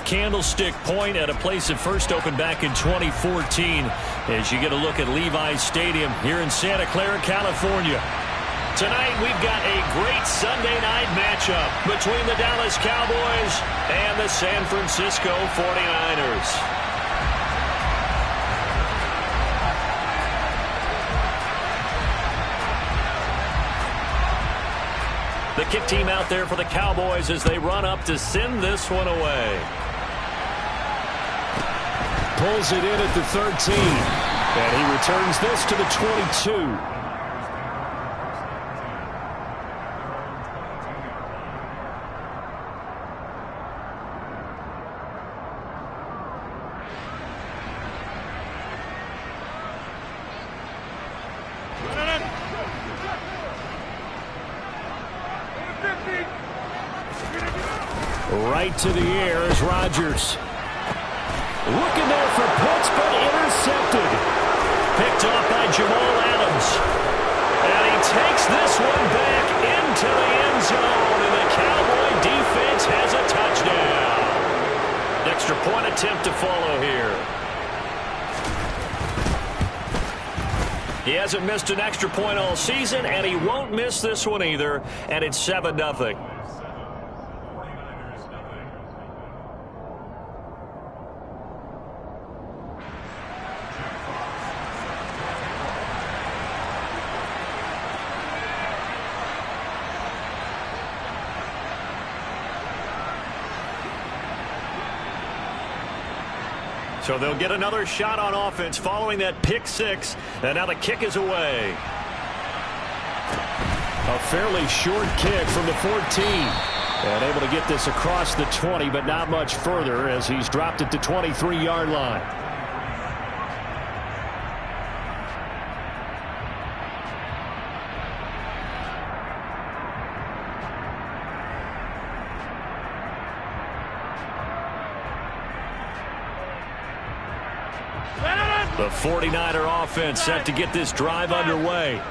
Candlestick Point at a place that first opened back in 2014 as you get a look at Levi's Stadium here in Santa Clara, California. Tonight we've got a great Sunday night matchup between the Dallas Cowboys and the San Francisco 49ers. The kick team out there for the Cowboys as they run up to send this one away. Pulls it in at the 13. And he returns this to the 22. Right to the air is Rodgers. Looking there for Pitts, but intercepted. Picked off by Jamal Adams. And he takes this one back into the end zone, and the Cowboy defense has a touchdown. Extra point attempt to follow here. He hasn't missed an extra point all season, and he won't miss this one either, and it's 7-0. So they'll get another shot on offense following that pick six. And now the kick is away. A fairly short kick from the 14. And able to get this across the 20, but not much further as he's dropped it to 23-yard line. The 49er offense set to get this drive underway.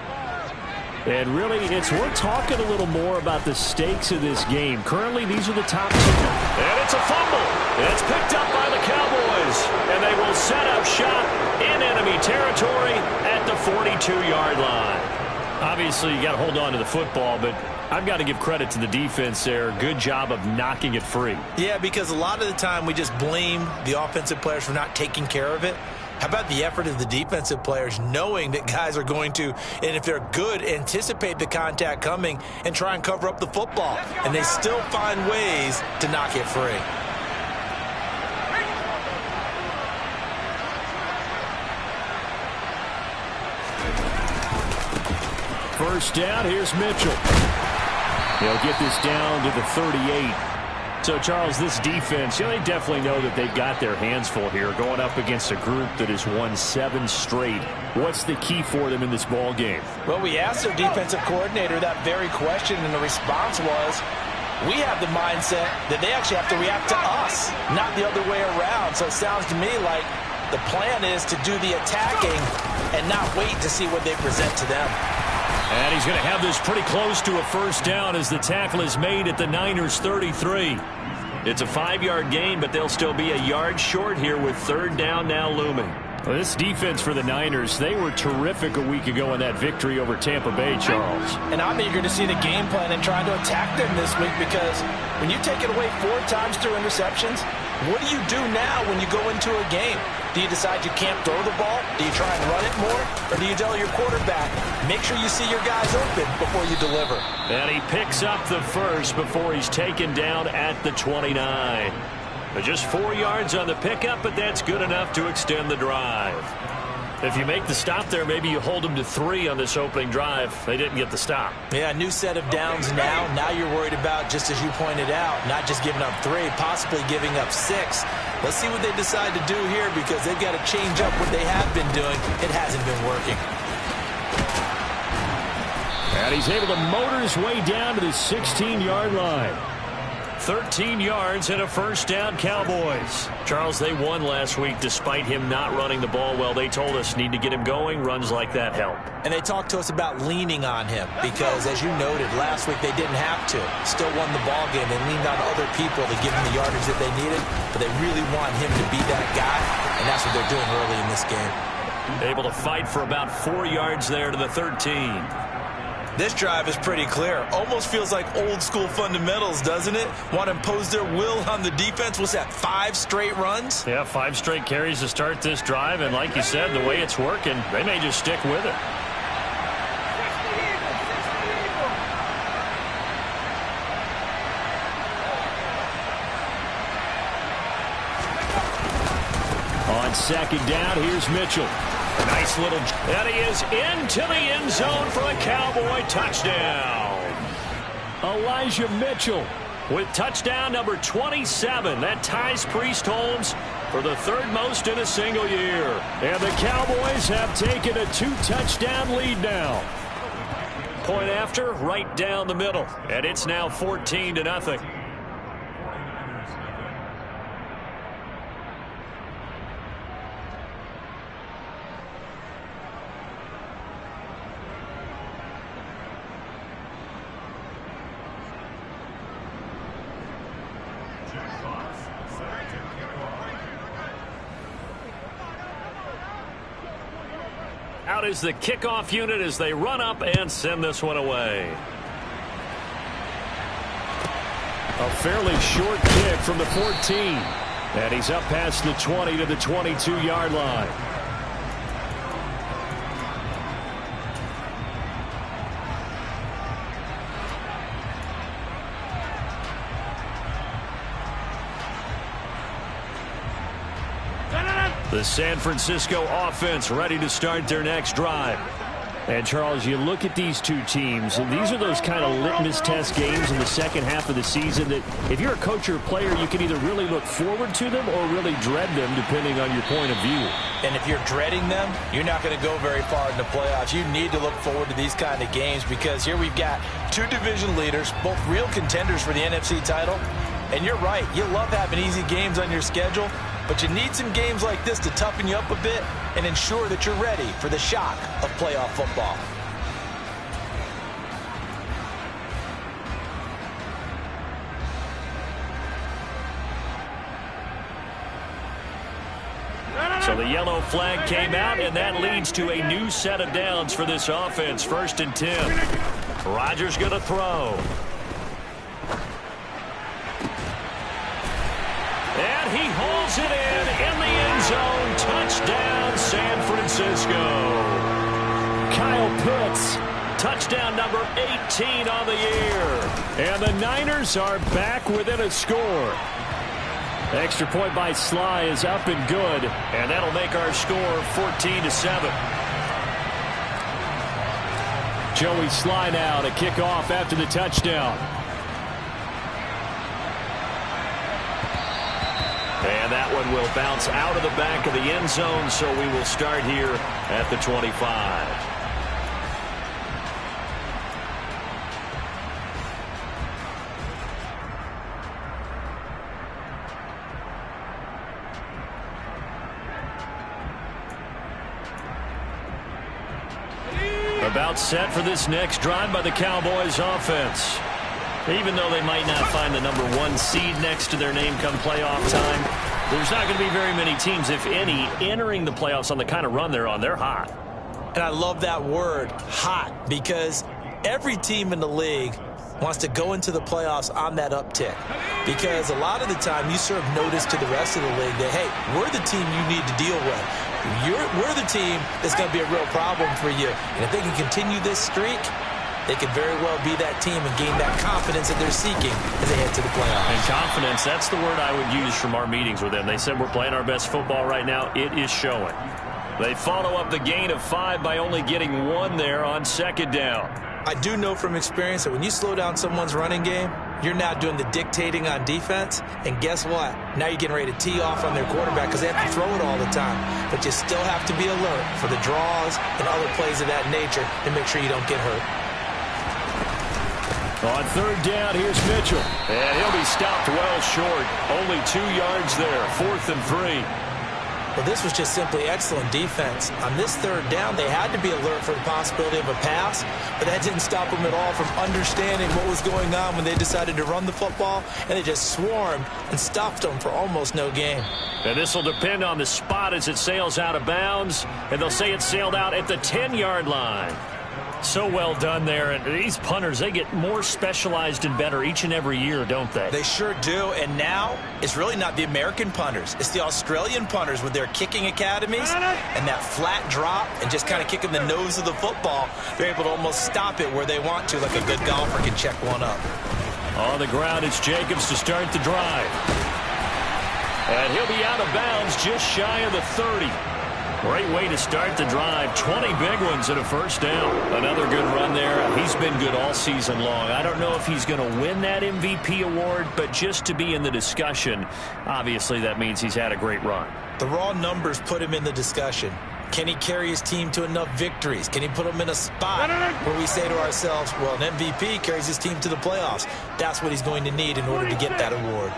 And really, we're talking a little more about the stakes of this game. Currently, these are the top two. And it's a fumble. It's picked up by the Cowboys. And they will set up shop in enemy territory at the 42-yard line. Obviously, you got to hold on to the football, but I've got to give credit to the defense there. Good job of knocking it free. Yeah, because a lot of the time we just blame the offensive players for not taking care of it. How about the effort of the defensive players knowing that guys are going to, and if they're good, anticipate the contact coming and try and cover up the football. And they still find ways to knock it free. First down, here's Mitchell. He'll get this down to the 38. So, Charles, this defense, they definitely know that they've got their hands full here going up against a group that has won 7 straight. What's the key for them in this ball game? Well, we asked their defensive coordinator that very question, and the response was, we have the mindset that they actually have to react to us, not the other way around. So it sounds to me like the plan is to do the attacking and not wait to see what they present to them. And he's going to have this pretty close to a first down as the tackle is made at the Niners' 33. It's a 5-yard gain, but they'll still be a yard short here with third down now looming. Well, this defense for the Niners, they were terrific a week ago in that victory over Tampa Bay, Charles. And I'm eager to see the game plan and trying to attack them this week, because when you take it away 4 times through interceptions, what do you do now when you go into a game? Do you decide you can't throw the ball? Do you try and run it more? Or do you tell your quarterback, make sure you see your guys open before you deliver? And he picks up the first before he's taken down at the 29. Just 4 yards on the pickup, but that's good enough to extend the drive. If you make the stop there, maybe you hold them to 3 on this opening drive. They didn't get the stop. Yeah, new set of downs now. Now you're worried about, just as you pointed out, not just giving up 3, possibly giving up 6. Let's see what they decide to do here, because they've got to change up what they have been doing. It hasn't been working. And he's able to motor his way down to the 16-yard line. 13 yards and a first down, Cowboys. Charles, they won last week despite him not running the ball well. They told us need to get him going. Runs like that help. And they talked to us about leaning on him because, as you noted, last week they didn't have to. Still won the ball game. They leaned on other people to give him the yardage that they needed, but they really want him to be that guy, and that's what they're doing early in this game. Able to fight for about 4 yards there to the 13. This drive is pretty clear. Almost feels like old school fundamentals, doesn't it? Want to impose their will on the defense. What's that, 5 straight runs? Yeah, 5 straight carries to start this drive. And like you said, the way it's working, they may just stick with it. On second down, here's Mitchell. Nice little, and he is into the end zone for a Cowboy touchdown. Elijah Mitchell with touchdown number 27. That ties Priest Holmes for the 3rd most in a single year. And the Cowboys have taken a 2-touchdown lead now. Point after, right down the middle. And it's now 14-0. Out is the kickoff unit as they run up and send this one away. A fairly short kick from the 14. And he's up past the 20 to the 22-yard line. The San Francisco offense ready to start their next drive. And, Charles, you look at these two teams, and these are those kind of litmus test games in the second half of the season that if you're a coach or a player, you can either really look forward to them or really dread them, depending on your point of view. And if you're dreading them, you're not going to go very far in the playoffs. You need to look forward to these kind of games because here we've got 2 division leaders, both real contenders for the NFC title. And you're right, you love having easy games on your schedule, but you need some games like this to toughen you up a bit and ensure that you're ready for the shock of playoff football. So the yellow flag came out, and that leads to a new set of downs for this offense. 1st and 10. Rodgers going to throw. And he hauls it in the end zone. Touchdown, San Francisco. Kyle Pitts. Touchdown number 18 on the year. And the Niners are back within a score. Extra point by Sly is up and good. And that'll make our score 14-7. Joey Sly now to kick off after the touchdown. And that one will bounce out of the back of the end zone, so we will start here at the 25. About set for this next drive by the Cowboys offense. Even though they might not find the number 1 seed next to their name come playoff time, there's not going to be very many teams, if any, entering the playoffs on the kind of run they're on. They're hot. And I love that word, hot, because every team in the league wants to go into the playoffs on that uptick. Because a lot of the time you serve notice to the rest of the league that, hey, we're the team you need to deal with. We're the team that's going to be a real problem for you. And if they can continue this streak, they could very well be that team and gain that confidence that they're seeking as they head to the playoffs. And confidence, that's the word I would use from our meetings with them. They said we're playing our best football right now. It is showing. They follow up the gain of 5 by only getting 1 there on second down. I do know from experience that when you slow down someone's running game, you're now doing the dictating on defense. And guess what? Now you're getting ready to tee off on their quarterback because they have to throw it all the time. But you still have to be alert for the draws and other plays of that nature to make sure you don't get hurt. On third down, here's Mitchell. And he'll be stopped well short. Only 2 yards there. 4th and 3. Well, this was just simply excellent defense. On this third down, they had to be alert for the possibility of a pass, but that didn't stop them at all from understanding what was going on when they decided to run the football, and they just swarmed and stuffed them for almost no gain. And this will depend on the spot as it sails out of bounds, and they'll say it sailed out at the 10-yard line. So well done there. And these punters, they get more specialized and better each and every year, don't they? They sure do. And now it's really not the American punters. It's the Australian punters with their kicking academies and that flat drop and just kind of kicking the nose of the football. They're able to almost stop it where they want to, like a good golfer can check one up. On the ground, it's Jacobs to start the drive. And he'll be out of bounds just shy of the 30. Great way to start the drive. 20 big ones and a first down. Another good run there. He's been good all season long. I don't know if he's going to win that MVP award, but just to be in the discussion, obviously that means he's had a great run. The raw numbers put him in the discussion. Can he carry his team to enough victories? Can he put them in a spot where we say to ourselves, well, an MVP carries his team to the playoffs. That's what he's going to need in order to get that award.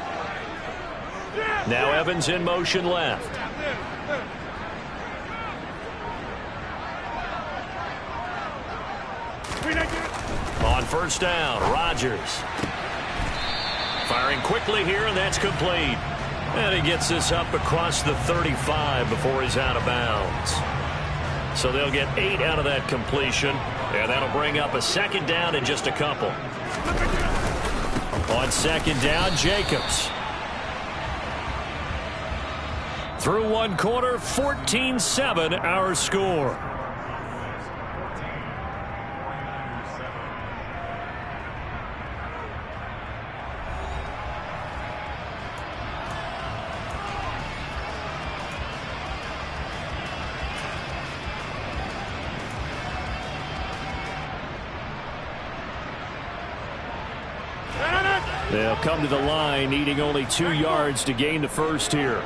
Now Evans in motion left. On first down, Rodgers. Firing quickly here, and that's complete. And he gets this up across the 35 before he's out of bounds. So they'll get 8 out of that completion, and that'll bring up a second down in just a couple. On second down, Jacobs. Through one quarter, 14-7 our score. They'll come to the line, needing only 2 yards to gain the first here.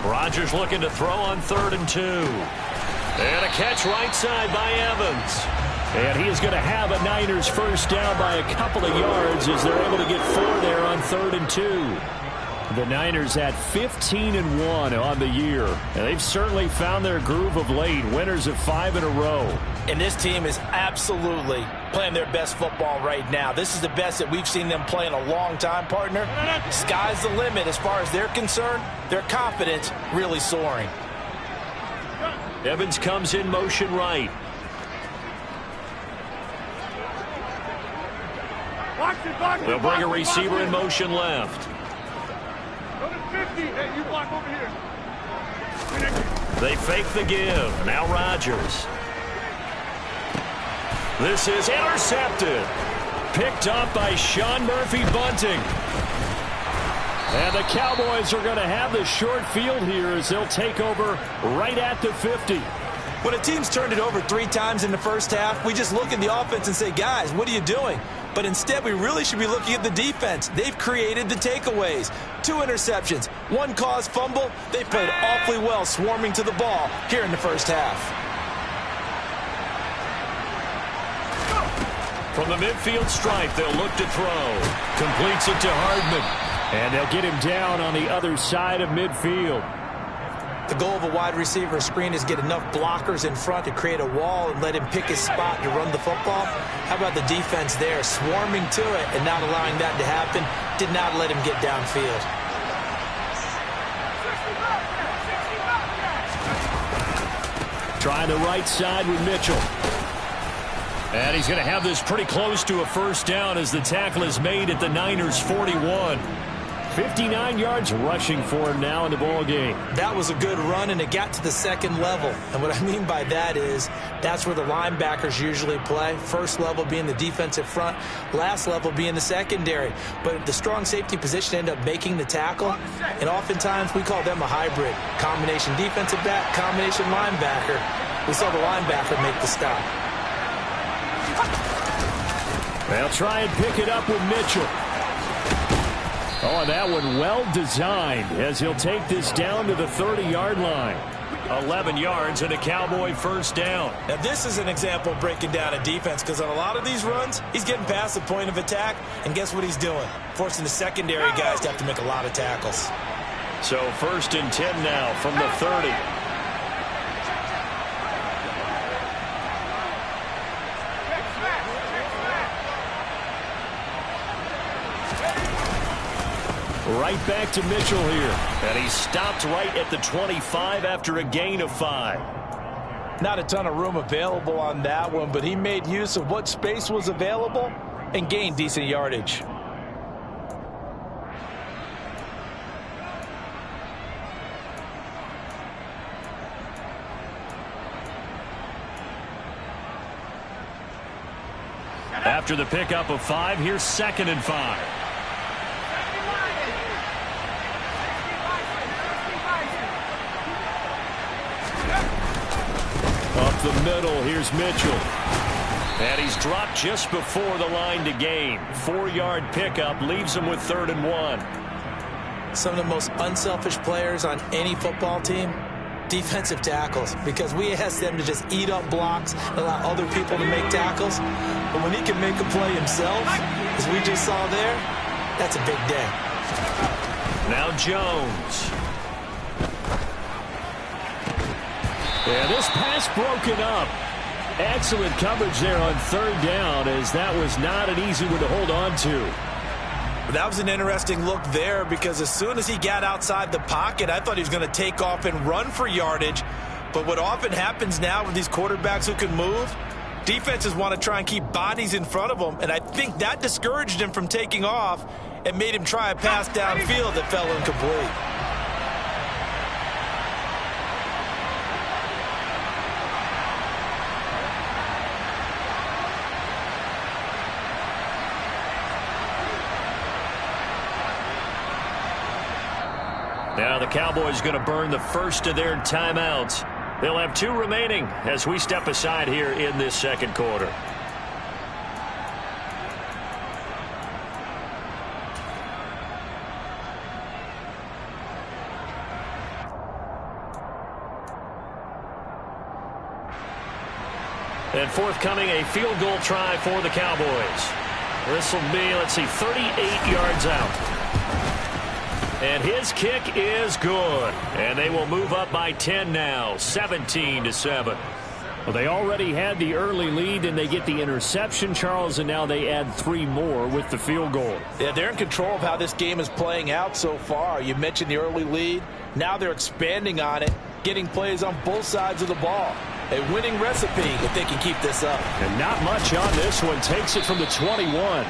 Rodgers looking to throw on 3rd and 2. And a catch right side by Evans. And he is going to have a Niners first down by a couple of yards as they're able to get 4 there on 3rd and 2. The Niners at 15-1 on the year. And they've certainly found their groove of late. Winners of 5 in a row. And this team is absolutely playing their best football right now. This is the best that we've seen them play in a long time, partner. Sky's the limit as far as they're concerned. Their confidence really soaring. Evans comes in motion right. They'll bring a receiver in motion left. They fake the give. Now Rodgers. This is intercepted. Picked up by Sean Murphy-Bunting. And the Cowboys are going to have the short field here as they'll take over right at the 50. When a team's turned it over 3 times in the first half, we just look at the offense and say, guys, what are you doing? But instead, we really should be looking at the defense. They've created the takeaways. 2 interceptions, 1 caused fumble. They played awfully well swarming to the ball here in the first half. From the midfield stripe, they'll look to throw. Completes it to Hardman. And they'll get him down on the other side of midfield. The goal of a wide receiver screen is get enough blockers in front to create a wall and let him pick his spot to run the football. How about the defense there, swarming to it and not allowing that to happen? Did not let him get downfield. Trying the right side with Mitchell. And he's going to have this pretty close to a first down as the tackle is made at the Niners' 41. 59 yards rushing for him now in the ball game. That was a good run, and it got to the second level. And what I mean by that is that's where the linebackers usually play. First level being the defensive front, last level being the secondary. But the strong safety position ended up making the tackle, and oftentimes we call them a hybrid. Combination defensive back, combination linebacker. We saw the linebacker make the stop. They'll try and pick it up with Mitchell. Oh, and that one well designed as he'll take this down to the 30-yard line. 11 yards and a Cowboy first down. Now, this is an example of breaking down a defense because on a lot of these runs, he's getting past the point of attack, and guess what he's doing? Forcing the secondary guys to have to make a lot of tackles. So 1st and 10 now from the 30. Right back to Mitchell here. And he stopped right at the 25 after a gain of 5. Not a ton of room available on that one, but he made use of what space was available and gained decent yardage. After the pickup of 5, here's 2nd and 5. Up the middle, here's Mitchell. And he's dropped just before the line to gain. 4-yard pickup leaves him with 3rd and 1. Some of the most unselfish players on any football team, defensive tackles, because we ask them to just eat up blocks, allow other people to make tackles. But when he can make a play himself, as we just saw there, that's a big day. Now Jones. Yeah, this pass broken up. Excellent coverage there on 3rd down, as that was not an easy one to hold on to. That was an interesting look there because as soon as he got outside the pocket, I thought he was going to take off and run for yardage. But what often happens now with these quarterbacks who can move, defenses want to try and keep bodies in front of them, and I think that discouraged him from taking off and made him try a pass downfield that fell incomplete. Now the Cowboys going to burn the first of their timeouts. They'll have 2 remaining as we step aside here in this 2nd quarter. And forthcoming, a field goal try for the Cowboys. This will be, let's see, 38 yards out. And his kick is good. And they will move up by 10 now, 17-7. Well, they already had the early lead, and they get the interception, Charles, and now they add 3 more with the field goal. Yeah, they're in control of how this game is playing out so far. You mentioned the early lead. Now they're expanding on it, getting plays on both sides of the ball. A winning recipe if they can keep this up. And not much on this one. Takes it from the 21.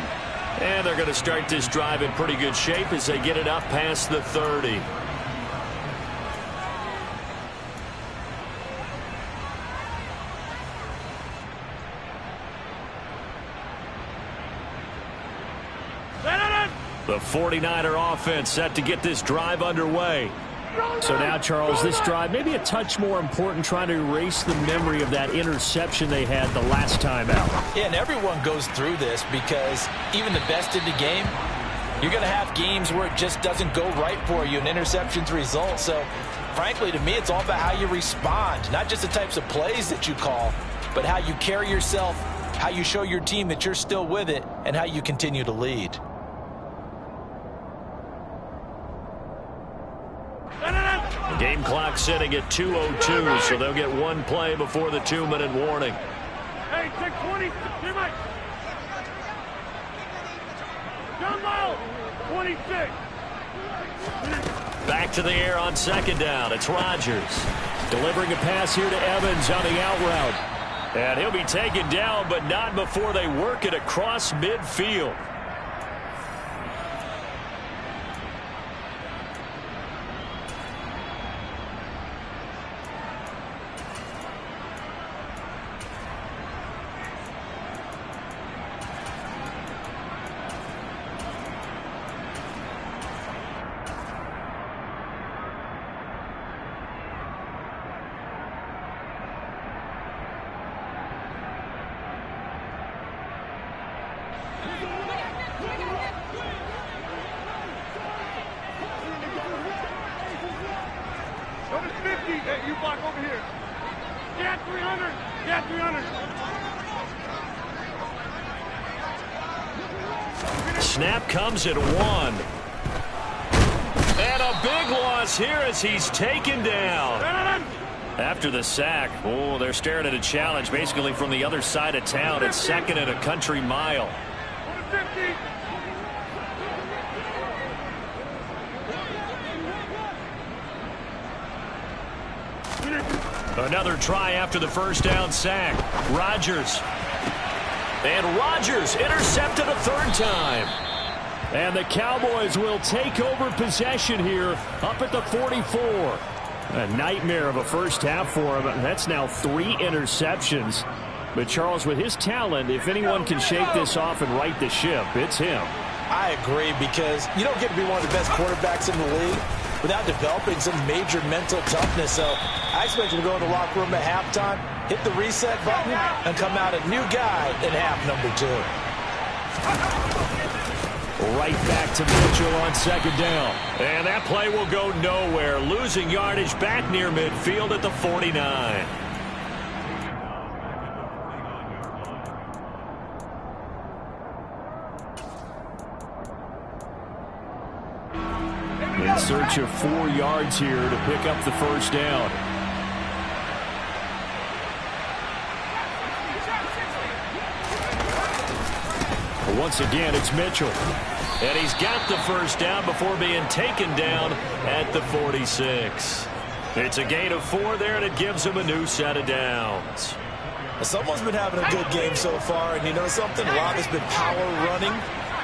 And they're going to start this drive in pretty good shape as they get it up past the 30. The 49er offense set to get this drive underway. So now, Charles, this drive maybe a touch more important, trying to erase the memory of that interception they had the last time out. Yeah, and everyone goes through this because even the best in the game, you're going to have games where it just doesn't go right for you, and interceptions result. So, frankly, to me, it's all about how you respond, not just the types of plays that you call, but how you carry yourself, how you show your team that you're still with it, and how you continue to lead. Game clock sitting at 2:02, so they'll get 1 play before the 2-minute warning. Hey, take 20. Down low. 26. Back to the air on 2nd down. It's Rodgers. Delivering a pass here to Evans on the out route. And he'll be taken down, but not before they work it across midfield. Hey, you block over here. Yeah, 300. Yeah, 300. Snap comes at 1. And a big loss here as he's taken down. After the sack, oh, they're staring at a challenge basically from the other side of town. It's 2nd and a country mile. 50. Another try after the first down sack. Rodgers. And Rodgers intercepted a 3rd time. And the Cowboys will take over possession here up at the 44. A nightmare of a first half for him. That's now 3 interceptions. But Charles, with his talent, if anyone can shake this off and right the ship, it's him. I agree, because you don't get to be one of the best quarterbacks in the league without developing some major mental toughness. So I expect him to go in the locker room at halftime, hit the reset button, and come out a new guy in half number 2. Right back to Mitchell on 2nd down. And that play will go nowhere. Losing yardage back near midfield at the 49. In search of 4 yards here to pick up the first down. Once again, it's Mitchell. And he's got the first down before being taken down at the 46. It's a gain of 4 there, and it gives him a new set of downs. Someone's been having a good game so far, and you know something? A lot has been power running.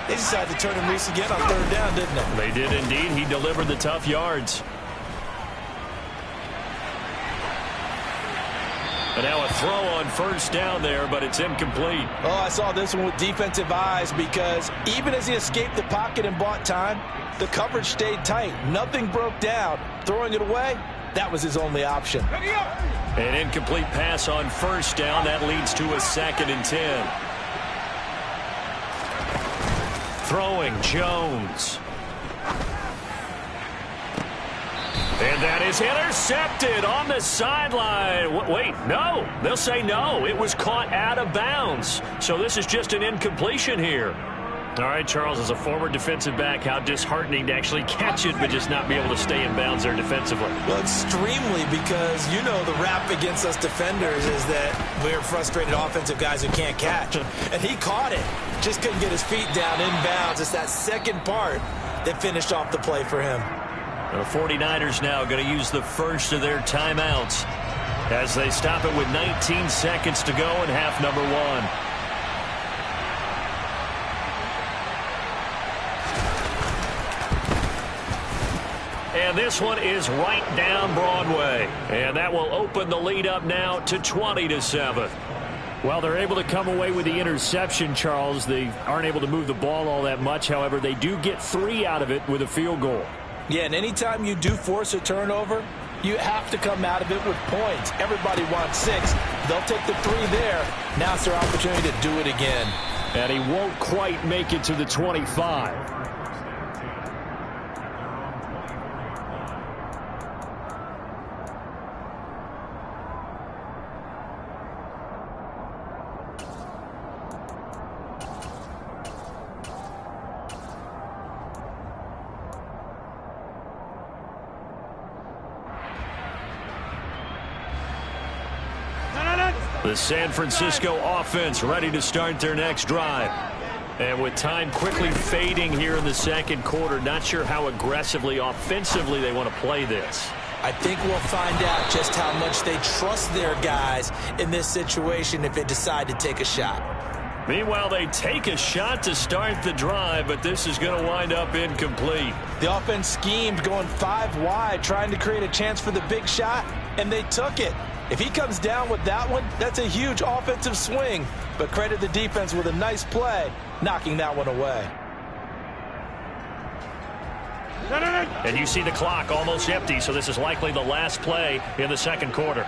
They decided to turn him loose again on 3rd down, didn't they? They did indeed. He delivered the tough yards. And now a throw on first down there, but it's incomplete. Oh, I saw this one with defensive eyes, because even as he escaped the pocket and bought time, the coverage stayed tight. Nothing broke down. Throwing it away, that was his only option. An incomplete pass on first down. That leads to a 2nd and 10. Throwing Jones. And that is intercepted on the sideline. Wait, no. They'll say no. It was caught out of bounds. So this is just an incompletion here. All right, Charles, as a former defensive back, how disheartening to actually catch it but just not be able to stay in bounds there defensively. Well, extremely, because you know the rap against us defenders is that we're frustrated offensive guys who can't catch. And he caught it. Just couldn't get his feet down in bounds. It's that second part that finished off the play for him. The 49ers now going to use the first of their timeouts as they stop it with 19 seconds to go in half number 1. And this one is right down Broadway. And that will open the lead up now to 20-7. Well, they're able to come away with the interception, Charles. They aren't able to move the ball all that much. However, they do get 3 out of it with a field goal. Yeah, and anytime you do force a turnover, you have to come out of it with points. Everybody wants 6. They'll take the 3 there. Now it's their opportunity to do it again. And he won't quite make it to the 25. The San Francisco offense ready to start their next drive. And with time quickly fading here in the second quarter, not sure how aggressively, offensively they want to play this. I think we'll find out just how much they trust their guys in this situation if they decide to take a shot. Meanwhile, they take a shot to start the drive, but this is going to wind up incomplete. The offense schemed going 5 wide, trying to create a chance for the big shot, and they took it. If he comes down with that one, that's a huge offensive swing. But credit the defense with a nice play, knocking that one away. And you see the clock almost empty, so this is likely the last play in the second quarter.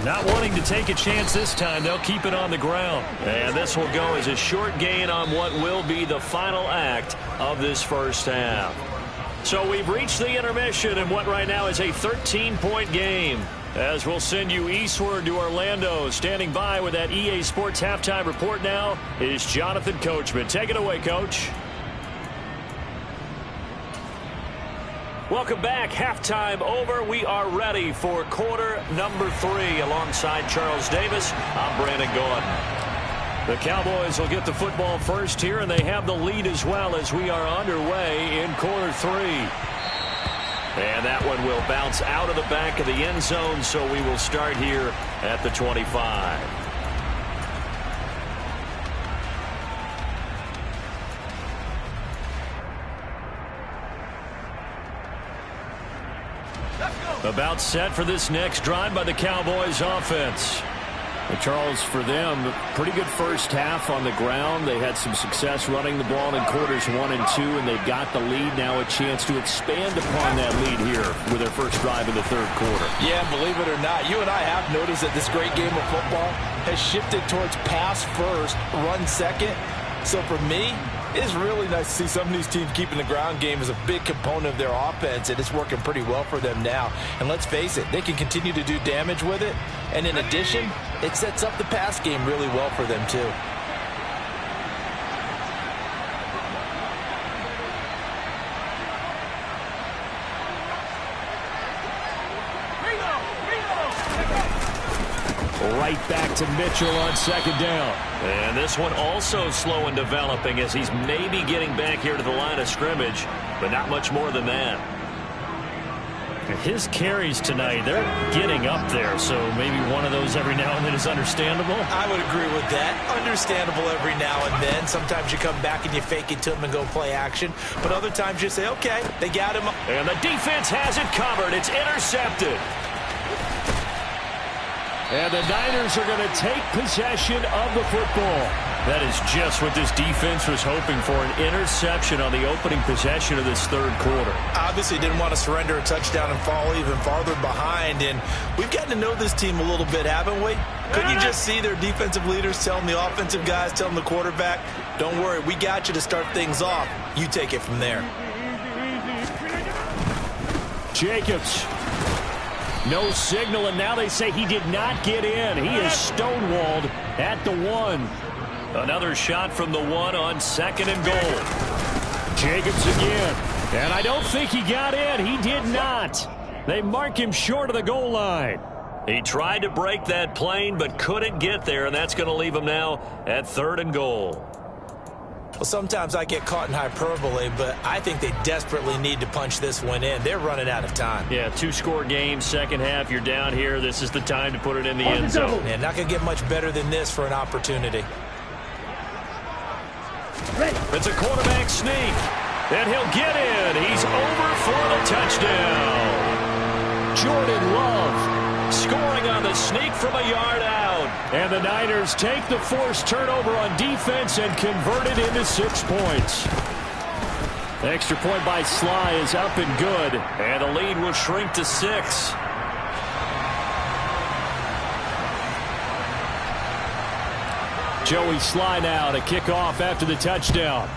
Not wanting to take a chance this time, they'll keep it on the ground. And this will go as a short gain on what will be the final act of this first half. So we've reached the intermission in what right now is a 13-point game. As we'll send you eastward to Orlando. Standing by with that EA Sports halftime report now is Jonathan Coachman. Take it away, Coach. Welcome back. Halftime over. We are ready for quarter number 3. Alongside Charles Davis, I'm Brandon Gordon. The Cowboys will get the football first here, and they have the lead as well as we are underway in quarter 3. And that one will bounce out of the back of the end zone, so we will start here at the 25. About set for this next drive by the Cowboys offense. And Charles, for them, pretty good first half on the ground. They had some success running the ball in quarters 1 and 2, and they've got the lead now, a chance to expand upon that lead here with their first drive in the third quarter. Yeah, believe it or not, you and I have noticed that this great game of football has shifted towards pass first, run second. So for me, it's really nice to see some of these teams keeping the ground game as a big component of their offense, and it's working pretty well for them now. And let's face it, they can continue to do damage with it. And in addition, it sets up the pass game really well for them, too. Right back to Mitchell on second down. And this one also slow in developing as he's maybe getting back here to the line of scrimmage, but not much more than that. His carries tonight, they're getting up there, so maybe one of those every now and then is understandable. I would agree with that. Understandable every now and then. Sometimes you come back and you fake it to him and go play action. But other times you say, okay, they got him. And the defense has it covered. It's intercepted. And the Niners are going to take possession of the football. That is just what this defense was hoping for, an interception on the opening possession of this third quarter. Obviously didn't want to surrender a touchdown and fall even farther behind. And we've gotten to know this team a little bit, haven't we? Couldn't you just see their defensive leaders telling the offensive guys, telling the quarterback, don't worry, we got you to start things off. You take it from there. Jacobs. No signal, and now they say he did not get in. He is stonewalled at the 1. Another shot from the 1 on second and goal. Jacobs again. And I don't think he got in. He did not. They mark him short of the goal line. He tried to break that plane but couldn't get there, and that's going to leave him now at third and goal. Well, sometimes I get caught in hyperbole, but I think they desperately need to punch this one in. They're running out of time. Yeah, 2-score game, second half, you're down here. This is the time to put it in the end zone. Yeah, not going to get much better than this for an opportunity. It's a quarterback sneak, and he'll get in. He's over for the touchdown. Jordan Love scoring on the sneak from a yard out. And the Niners take the forced turnover on defense and convert it into 6 points. The extra point by Sly is up and good. And the lead will shrink to 6. Joey Sly now to kick off after the touchdown.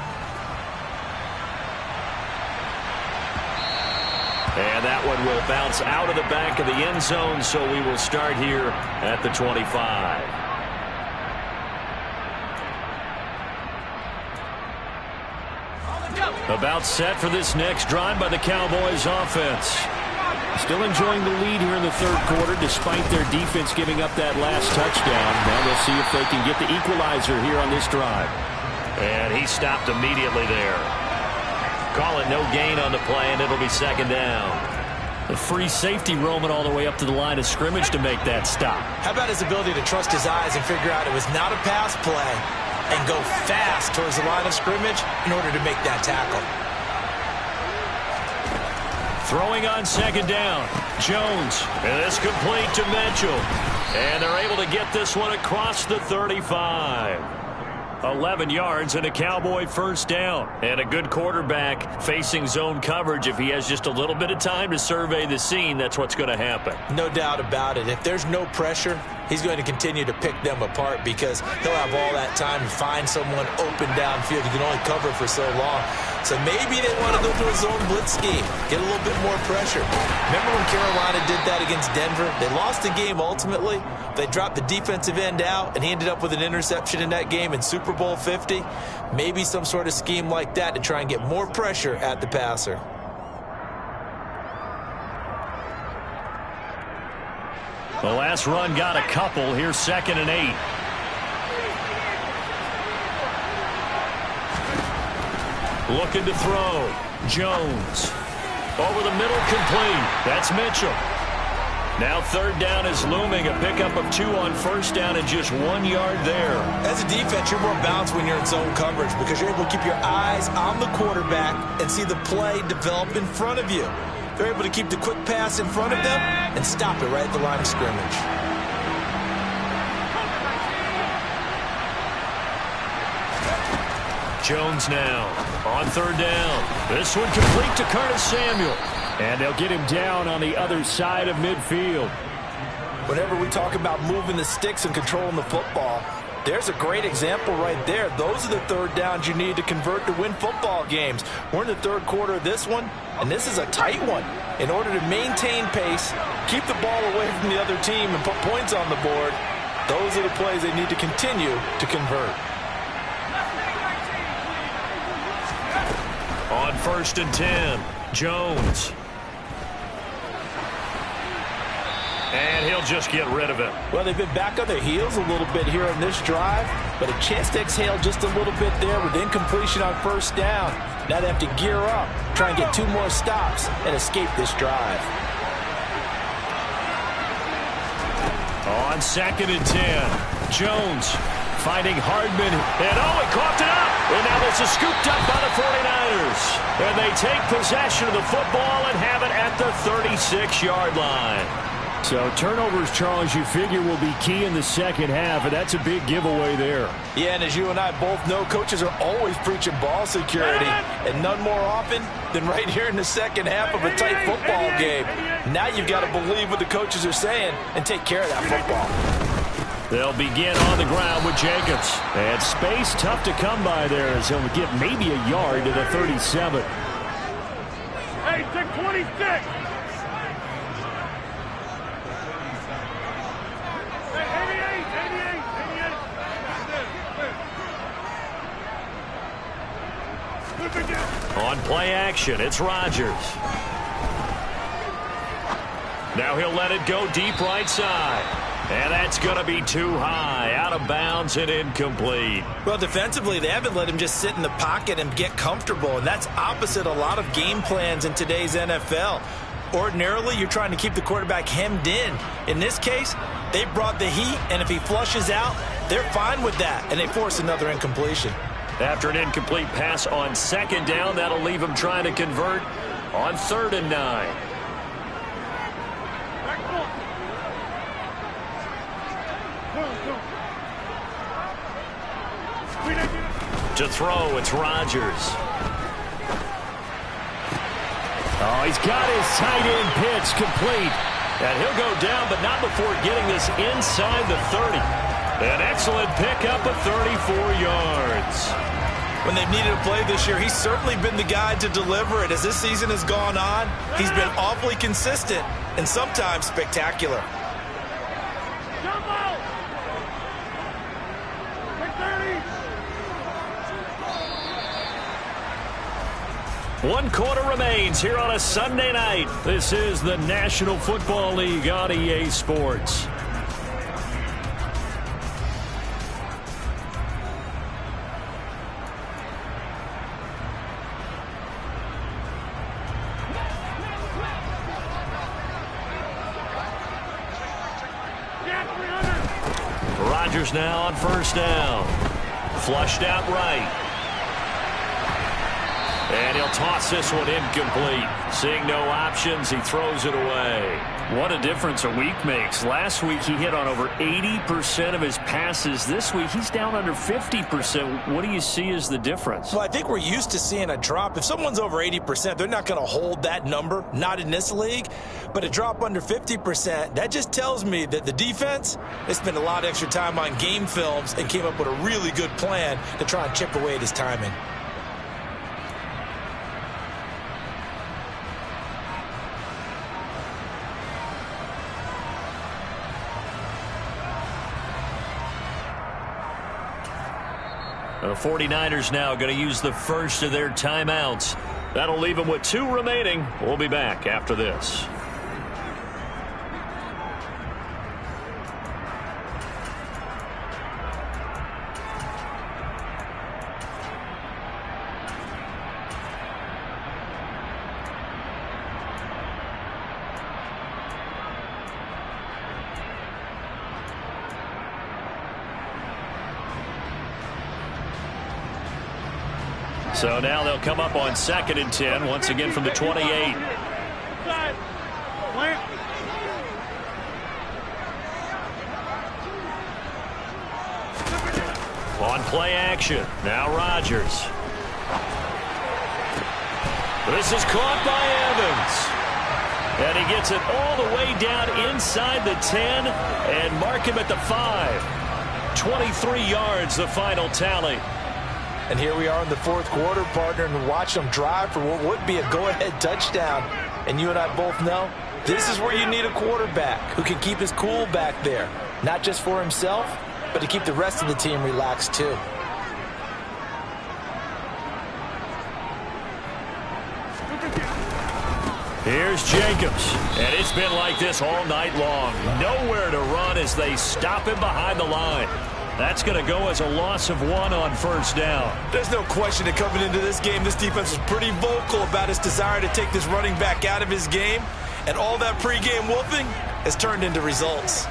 And that one will bounce out of the back of the end zone, so we will start here at the 25. About set for this next drive by the Cowboys offense. Still enjoying the lead here in the third quarter despite their defense giving up that last touchdown. Now they'll see if they can get the equalizer here on this drive. And he stopped immediately there. Call it no gain on the play, and it'll be second down. The free safety roaming all the way up to the line of scrimmage to make that stop. How about his ability to trust his eyes and figure out it was not a pass play and go fast towards the line of scrimmage in order to make that tackle. Throwing on second down. Jones. And it's complete to Mitchell. And they're able to get this one across the 35. 11 yards and a Cowboy first down. And a good quarterback facing zone coverage. If he has just a little bit of time to survey the scene, that's what's going to happen. No doubt about it. If there's no pressure, he's going to continue to pick them apart because he'll have all that time to find someone open downfield. He can only cover for so long. So maybe they want to go to a zone blitz scheme, get a little bit more pressure. Remember when Carolina did that against Denver? They lost the game ultimately. They dropped the defensive end out, and he ended up with an interception in that game in Super Bowl 50. Maybe some sort of scheme like that to try and get more pressure at the passer. The last run got a couple. Here's 2nd and 8. Looking to throw. Jones. Over the middle, complete. That's Mitchell. Now 3rd down is looming. A pickup of 2 on 1st down and just 1 yard there. As a defense, you're more balanced when you're in zone coverage because you're able to keep your eyes on the quarterback and see the play develop in front of you. They're able to keep the quick pass in front of them and stop it right at the line of scrimmage. Jones now on 3rd down. This one complete to Curtis Samuel. And they'll get him down on the other side of midfield. Whenever we talk about moving the sticks and controlling the football, there's a great example right there. Those are the 3rd downs you need to convert to win football games. We're in the 3rd quarter of this one, and this is a tight one. In order to maintain pace, keep the ball away from the other team, and put points on the board, those are the plays they need to continue to convert. On 1st and 10, Jones. And he'll just get rid of it. Well, they've been back on their heels a little bit here on this drive, but a chance to exhale just a little bit there with incompletion on 1st down. Now they have to gear up, try and get 2 more stops, and escape this drive. On 2nd and 10, Jones finding Hardman. And he coughed it up. And now this is scooped up by the 49ers. And they take possession of the football and have it at the 36-yard line. So turnovers, Charles, you figure will be key in the 2nd half, and that's a big giveaway there. Yeah, and as you and I both know, coaches are always preaching ball security, and none more often than right here in the 2nd half of a tight football game. Now you've got to believe what the coaches are saying and take care of that football. They'll begin on the ground with Jacobs. And space tough to come by there as he'll get maybe a yard to the 37. Hey, take 26. On play action, it's Rodgers. Now he'll let it go deep right side. And that's going to be too high, out of bounds and incomplete. Well, defensively, they haven't let him just sit in the pocket and get comfortable, and that's opposite a lot of game plans in today's NFL. Ordinarily, you're trying to keep the quarterback hemmed in. In this case, they brought the heat, and if he flushes out, they're fine with that, and they force another incompletion. After an incomplete pass on 2nd down, that'll leave him trying to convert on 3rd and 9. To throw, it's Rodgers. Oh, he's got his tight end pitch complete. And he'll go down, but not before getting this inside the 30. An excellent pickup of 34 yards. When they've needed a play this year, he's certainly been the guy to deliver it. As this season has gone on, he's been awfully consistent and sometimes spectacular. Jump out. Take 30. 1 quarter remains here on a Sunday night. This is the National Football League on EA Sports. Rodgers now on 1st down. Flushed out right. And he'll toss this one incomplete. Seeing no options, he throws it away. What a difference a week makes. Last week he hit on over 80% of his passes. This week he's down under 50%. What do you see as the difference? Well, I think we're used to seeing a drop. If someone's over 80%, they're not going to hold that number, not in this league. But a drop under 50%, that just tells me that the defense, they spent a lot of extra time on game films and came up with a really good plan to try and chip away at his timing. The 49ers now going to use the first of their timeouts. That'll leave them with 2 remaining. We'll be back after this. So now they'll come up on 2nd and 10, once again from the 28. On play action, now Rodgers. This is caught by Evans. And he gets it all the way down inside the 10 and mark him at the 5. 23 yards, the final tally. And here we are in the 4th quarter, partner, and watch them drive for what would be a go-ahead touchdown. And you and I both know this is where you need a quarterback who can keep his cool back there. Not just for himself, but to keep the rest of the team relaxed too. Here's Jacobs. And it's been like this all night long. Nowhere to run as they stop him behind the line. That's going to go as a loss of 1 on 1st down. There's no question that coming into this game, this defense was pretty vocal about its desire to take this running back out of his game. And all that pregame wolfing has turned into results.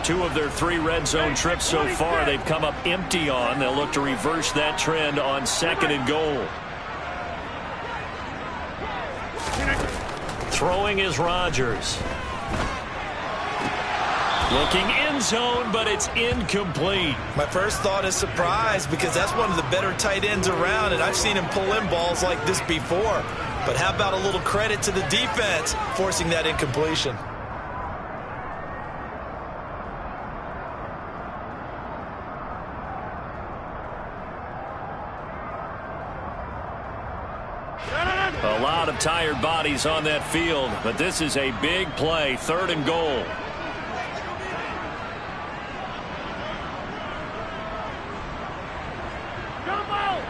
Two of their 3 red zone trips so far they've come up empty on. They'll look to reverse that trend on 2nd and goal. Throwing is Rodgers. Looking end zone, but it's incomplete. My first thought is surprise because that's one of the better tight ends around, and I've seen him pull in balls like this before. But how about a little credit to the defense forcing that incompletion? A lot of tired bodies on that field, but this is a big play, 3rd and goal. Jumbo!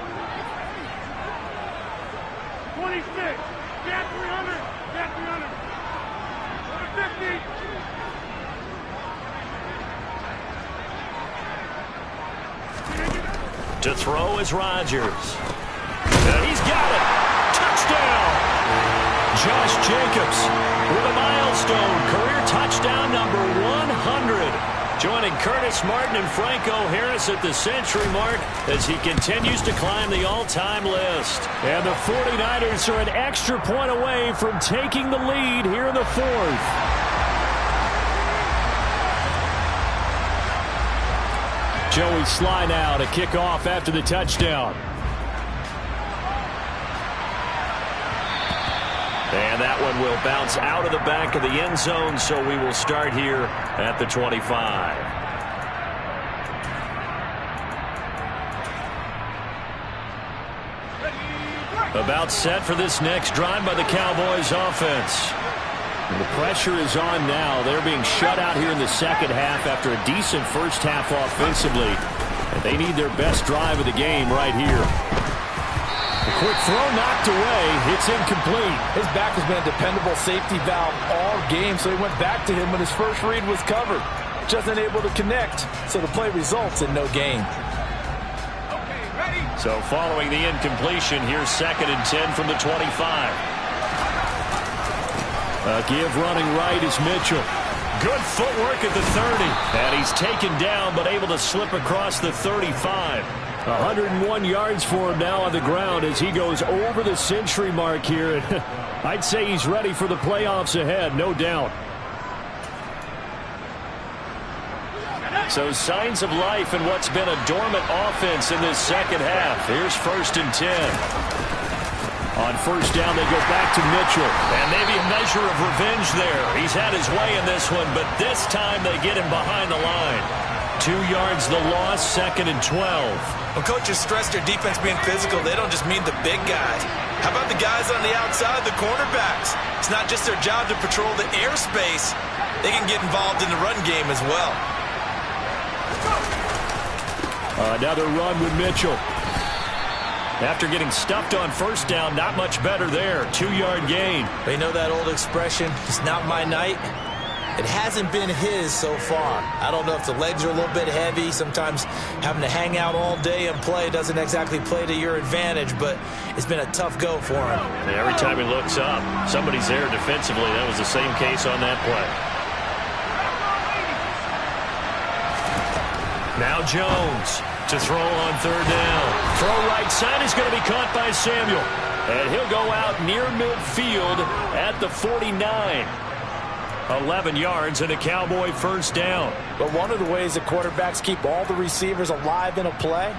26. Get 300. Get 300. Number 50. To throw is Rodgers. And he's got it. Touchdown! Josh Jacobs with a milestone career touchdown number 100. Joining Curtis Martin and Franco Harris at the century mark as he continues to climb the all-time list. And the 49ers are an extra point away from taking the lead here in the 4th. Joey Sly now to kick off after the touchdown. And that one will bounce out of the back of the end zone, so we will start here at the 25. About set for this next drive by the Cowboys offense. And the pressure is on now. They're being shut out here in the 2nd half after a decent first half offensively. And they need their best drive of the game right here. A quick throw knocked away. It's incomplete. His back has been a dependable safety valve all game, so he went back to him when his first read was covered. Just unable to connect, so the play results in no gain. So following the incompletion, here's 2nd and 10 from the 25. A give running right is Mitchell. Good footwork at the 30. And he's taken down, but able to slip across the 35. 101 yards for him now on the ground as he goes over the century mark here. I'd say he's ready for the playoffs ahead, no doubt. So signs of life in what's been a dormant offense in this second half. Here's 1st and 10. On first down, they go back to Mitchell. And maybe a measure of revenge there. He's had his way in this one, but this time they get him behind the line. 2 yards the loss, 2nd and 12. When coaches stress their defense being physical, they don't just mean the big guys. How about the guys on the outside, the cornerbacks? It's not just their job to patrol the airspace. They can get involved in the run game as well. Another run with Mitchell. After getting stuffed on first down, not much better there. 2-yard gain. They know that old expression, it's not my night. It hasn't been his so far. I don't know if the legs are a little bit heavy. Sometimes having to hang out all day and play doesn't exactly play to your advantage, but it's been a tough go for him. And every time he looks up, somebody's there defensively. That was the same case on that play. Now Jones to throw on 3rd down. Throw right side is going to be caught by Samuel. And he'll go out near midfield at the 49. 11 yards and a Cowboy first down. But one of the ways that quarterbacks keep all the receivers alive in a play,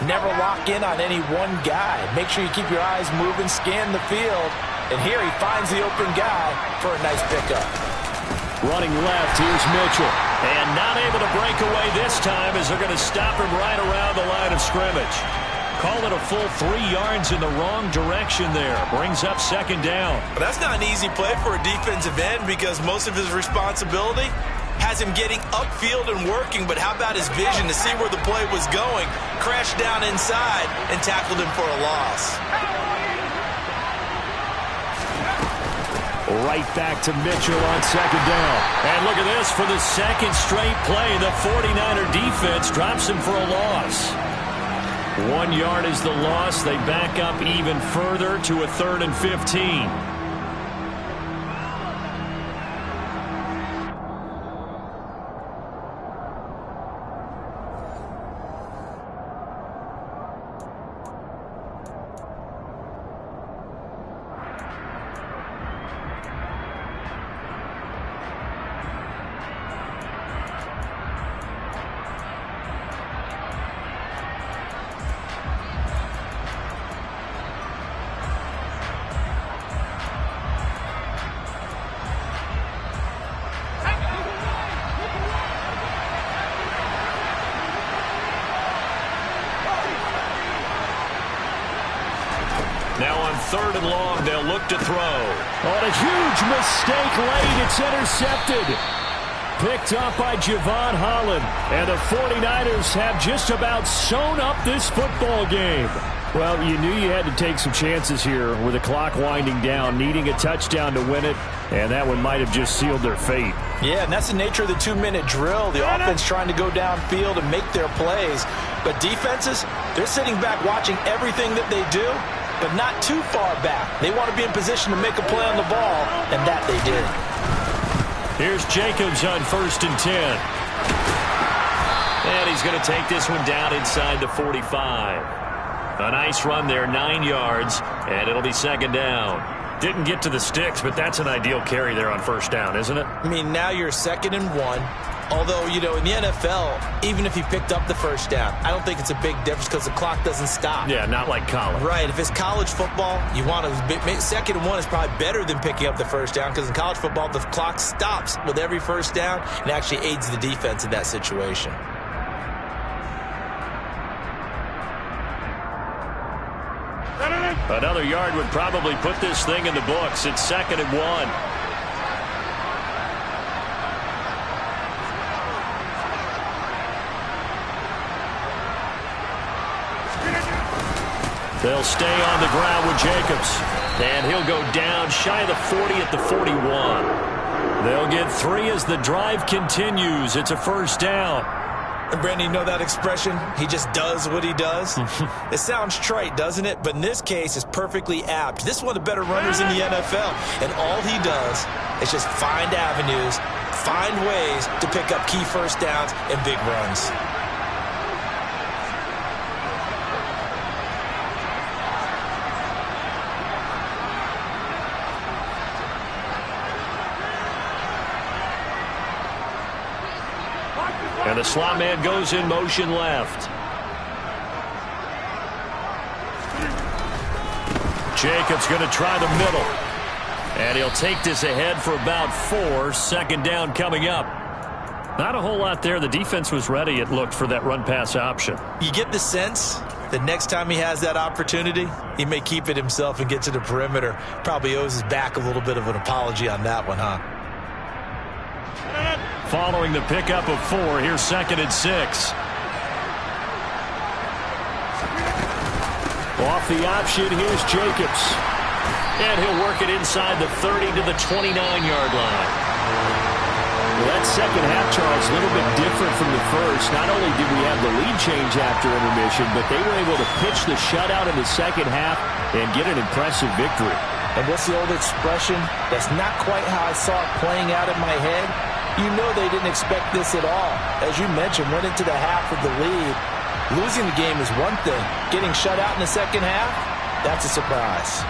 never lock in on any one guy. Make sure you keep your eyes moving, scan the field. And here he finds the open guy for a nice pickup. Running left, here's Mitchell. And not able to break away this time as they're going to stop him right around the line of scrimmage. Call it a full 3 yards in the wrong direction there. Brings up 2nd down. But that's not an easy play for a defensive end because most of his responsibility has him getting upfield and working. But how about his vision to see where the play was going? Crashed down inside and tackled him for a loss. Right back to Mitchell on 2nd down. And look at this for the 2nd straight play. The 49er defense drops him for a loss. 1 yard is the loss. They back up even further to a 3rd and 15. Now on 3rd and long, they'll look to throw. On a huge mistake late, it's intercepted. Picked up by Javon Holland. And the 49ers have just about sewn up this football game. Well, you knew you had to take some chances here with the clock winding down, needing a touchdown to win it, and that one might have just sealed their fate. Yeah, and that's the nature of the 2-minute drill. The offense trying to go downfield and make their plays. But defenses, they're sitting back watching everything that they do, but not too far back. They want to be in position to make a play on the ball, and that they did. Here's Jacobs on 1st and 10. And he's going to take this one down inside the 45. A nice run there, 9 yards, and it'll be 2nd down. Didn't get to the sticks, but that's an ideal carry there on 1st down, isn't it? I mean, now you're 2nd and 1. Although, you know, in the NFL, even if he picked up the 1st down, I don't think it's a big difference because the clock doesn't stop. Yeah, not like college. Right. If it's college football, you want to 2nd and 1 is probably better than picking up the 1st down because in college football, the clock stops with every 1st down and actually aids the defense in that situation. Another yard would probably put this thing in the books. It's 2nd and 1. They'll stay on the ground with Jacobs. And he'll go down shy of the 40 at the 41. They'll get 3 as the drive continues. It's a 1st down. And Brandon, you know that expression? He just does what he does? It sounds trite, doesn't it? But in this case, it's perfectly apt. This is one of the better runners in the NFL. And all he does is just find avenues, find ways to pick up key first downs and big runs. And the slot man goes in motion left. Jacobs going to try the middle. And he'll take this ahead for about 4. Second down coming up. Not a whole lot there. The defense was ready, it looked, for that run-pass option. You get the sense that next time he has that opportunity, he may keep it himself and get to the perimeter. Probably owes his back a little bit of an apology on that one, huh? Following the pickup of 4, here's 2nd and 6. Off the option, here's Jacobs. And he'll work it inside the 30 to the 29-yard line. Well, that second half, Charles, a little bit different from the first. Not only did we have the lead change after intermission, but they were able to pitch the shutout in the second half and get an impressive victory. And what's the old expression? That's not quite how I saw it playing out in my head. You know they didn't expect this at all. As you mentioned, went into the half with the lead. Losing the game is one thing. Getting shut out in the second half, that's a surprise.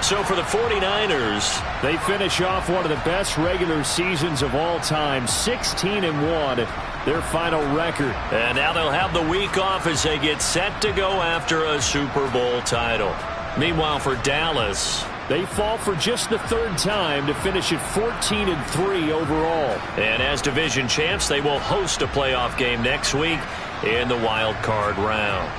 So for the 49ers, they finish off one of the best regular seasons of all time, 16-1, their final record. And now they'll have the week off as they get set to go after a Super Bowl title. Meanwhile, for Dallas, they fall for just the 3rd time to finish at 14-3 overall. And as division champs, they will host a playoff game next week in the wild card round.